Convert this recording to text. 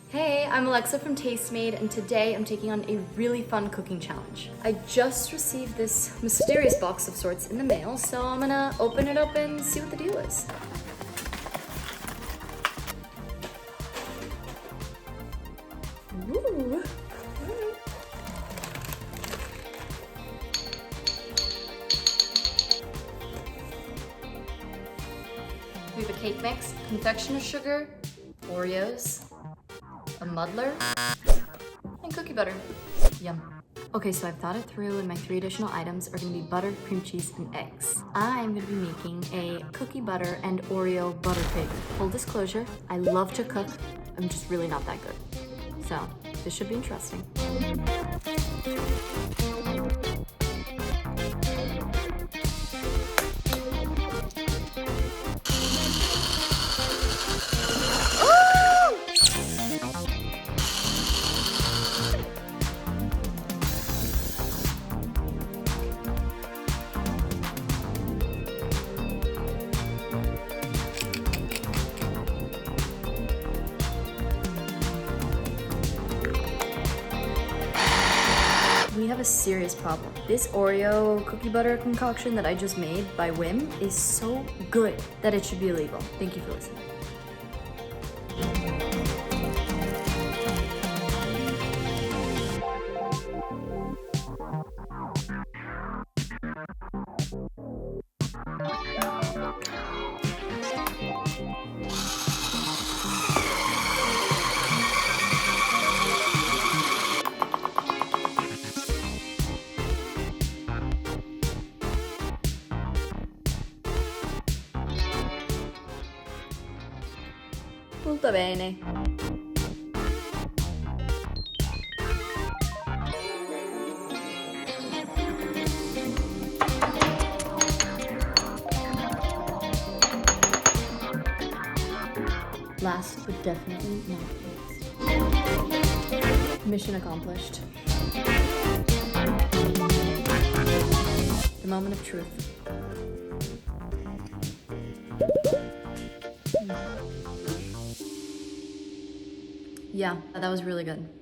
Hey, I'm Alexa from Tastemade, and today I'm taking on a really fun cooking challenge. I just received this mysterious box of sorts in the mail, so I'm gonna open it up and see what the deal is. Ooh. We have a cake mix, confectioner sugar, Oreos, a muddler, and cookie butter. Yum. Okay, so I've thought it through, and my 3 additional items are gonna be butter, cream cheese, and eggs. I'm gonna be making a cookie butter and Oreo butter cake. Full disclosure, I love to cook. I'm just really not that good. So, this should be interesting. We have a serious problem. This Oreo cookie butter concoction that I just made by whim is so good that it should be illegal. Thank you for listening. Molto bene. Last but definitely not least. Mission accomplished. The moment of truth. Yeah, that was really good.